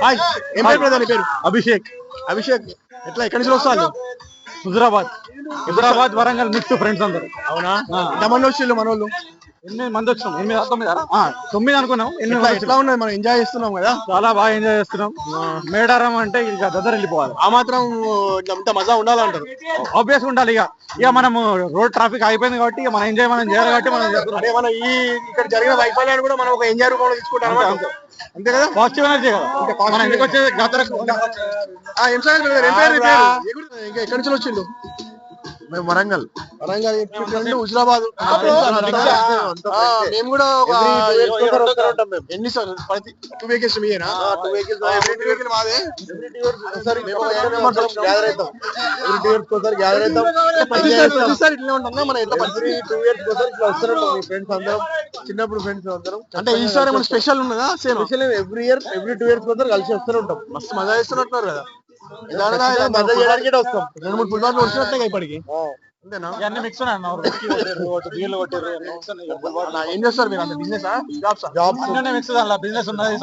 Hi ఏం పేరు brother నీ పేరు? అభిషేక్. అభిషేక్ ఎట్లా ఎక్కడి నుంచి వస్తాను? హుజరాబాద్ వరంగల్ మిక్స్ ఫ్రెండ్స్ అందరు. అవునా? ఎంతమంది వచ్చిళ్ళు మన వాళ్ళు? 8 మంది వచ్చినాం. 9 అనుకున్నాం. ఎట్లా ఉన్నది? మనం ఎంజాయ్ చేస్తున్నాం కదా, చాలా బాగా ఎంజాయ్ చేస్తున్నాం. మేడారం అంటే ఇక దగ్గర వెళ్ళిపోవాలి. ఆ మాత్రం ఇంత మజా ఉండాలంటారు. ఆబ్వియస్ ఉండాలి. ఇక మనం రోడ్ ట్రాఫిక్ అయిపోయింది కాబట్టి ఇక మనం ఎంజాయ్ చేయాలి కాబట్టి మనం చేస్తున్నాం. అదే మన ఈ ఇక్కడ జరిగిన వైఫల్యాన్ని కూడా మనం ఒక ఎంజాయ్ రూపంలో తీసుకుంటాం. అంతే కదా, పాజిటివ్ ఎనర్జీ కదా మనం ఎందుకు వచ్చేది జాతరకు. ఏం సార్ ఏం పేరు? ఇంకా ఎక్కడి నుంచి వచ్చిండు? మేము వరంగల్. వరంగల్ హుజరాబాద్. మేము కూడా ఎన్ని సార్ ప్రతి 2 వెహికల్స్ మీయేనా? 2 వెహికల్స్ మాదే. ప్రతిసారి ఇట్లా ఉంటుందా మన? ఎట్లా 2 years ఒకసారి ఇట్లా వస్తుంటాం మీ ఫ్రెండ్స్ అందరం, చిన్నప్పుడు ఫ్రెండ్స్ అందరం. అంటే ఈసారి ఏమైనా స్పెషల్ ఉన్నదా? సేమ్ ఎవ్రీ 2 years ఒకసారి కలిసి వస్తూ ఉంటాం. మస్తు మజా చేస్తున్నట్టున్నారు కదా. మజా చేయడానికి వస్తాం. 2-3 పుల్వాట్లు వచ్చినట్టుగా ఇప్పటికి. అంతేనా? మిక్స్ ఏం చేస్తారు మీరు? అంత బిజినెస్ బిజినెస్ ఉన్నది.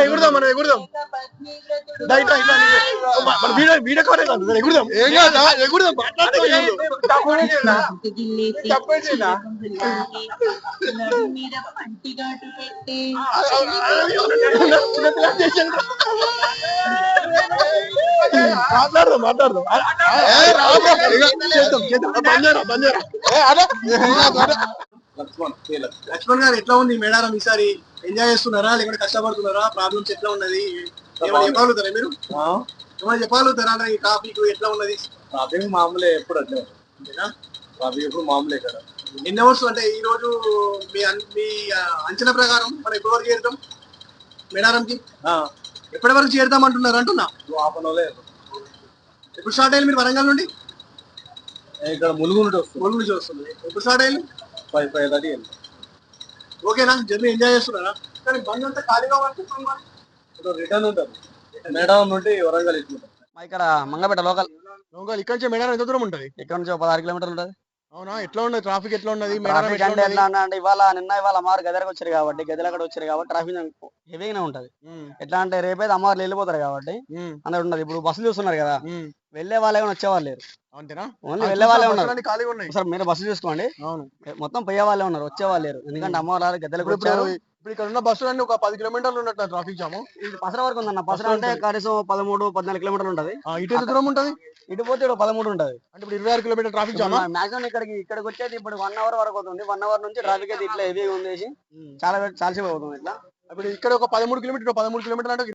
ఎగురుదాం మనం, ఎగురుదాం. Video call ఎగురుదాం. ఎగురుదాం. మాట్లాడదాం మాట్లాడదాం. లక్ష్మణ్ గారు ఎట్లా ఉంది మేడారం? ఈసారి ఎంజాయ్ చేస్తున్నారా లేకపోతే కష్టపడుతున్నారా? ప్రాబ్లమ్స్ ఎట్లా ఉన్నది? ఏమైనా చెప్పగలుగుతారా మీరు? ఏమైనా చెప్పగలుగుతారా? ఈ ట్రాఫిక్ ఎట్లా ఉన్నది? ట్రాఫిక్ మామూలే, ఎప్పుడు అంతేనా? ట్రాఫిక్ ఎప్పుడు మామూలే కదా. ఎన్ని అవర్స్ అంటే ఈ రోజు మీ అంచనా ప్రకారం మనం ఎప్పటి వరకు చేరుతాం మేడారంకి? ఎప్పటి వరకు చేరుతాం అంటున్నారు? అంటున్నా హాఫ్ అన్ అవర్. ఎప్పుడు స్టార్ట్ అయ్యాలి మీరు వరంగల్ నుండి? ఇక్కడ ములుగు నుంచి వస్తుంది. ఎప్పుడు స్టార్ట్ అయ్యాలి? 5:30. ఓకేనా? జర్నీ ఎంజాయ్ చేస్తున్నారా? కానీ బండి అంతా ఖాళీగా ఉంటుంది. రిటర్న్ ఉంటుంది మేడారం నుండి వరంగల్. ఇక్కడ మంగపేట లోకల్. ఇక్కడ నుంచి మేడారం ఎంత దూరం ఉంటుంది? ఇక్కడ నుంచి 16 కిలోమీటర్లు ఉంటుంది. అవునా? ఎట్లా ఉన్నది ట్రాఫిక్? ఎట్లా ఉన్నది ట్రాఫిక్ అంటే ఎట్లా అంటే ఇవాళ అమ్మవారు గదరకు వచ్చారు కాబట్టి, గదిలో అక్కడ వచ్చారు కాబట్టి ట్రాఫిక్ హెవీగానే ఉంటది. ఎట్లా అంటే రేపైతే అమ్మవారు వెళ్ళిపోతారు కాబట్టి అందరు ఉన్నది. ఇప్పుడు బస్సులు చూస్తున్నారు కదా, వెళ్లే వాళ్ళే వచ్చేవాళ్ళు లేరు. ఓన్లీ వెళ్ళే వాళ్ళే ఉన్నారు. సార్ మీరు బస్సు చూసుకోండి, మొత్తం పోయే వాళ్ళే ఉన్నారు, వచ్చేవాళ్ళు లేరు. ఎందుకంటే అమ్మవారు గద్దెలకు వచ్చారు. ఇప్పుడు ఇక్కడ ఉన్న బస్సులు అన్ని ఒక 10 కిలోమీటర్లు ఉన్నట్టు ట్రాఫిక్ జాము. ఇది పసరా వరకు ఉందన్న. పసరా అంటే కనీసం 13-14 కిలోమీటర్లు ఉంటది. ఇటు ఎంత దూరం ఉంటది? ఇటు పోతే 13 ఉంటది. అంటే ఇప్పుడు 26 కిలోమీటర్ ట్రాఫిక్ జామ్. మాక్సిమం ఇక్కడికి వచ్చేది ఇప్పుడు 1 అవర్ వరకు అవుతుంది. 1 అవర్ నుంచి ట్రాఫిక్ అయితే ఇట్లా హెవీగా ఉంది. చాలా సేపు అవుతుంది ఇట్లా. ఇప్పుడు ఇక్కడ ఒక 13 కిలోమీటర్ అంటే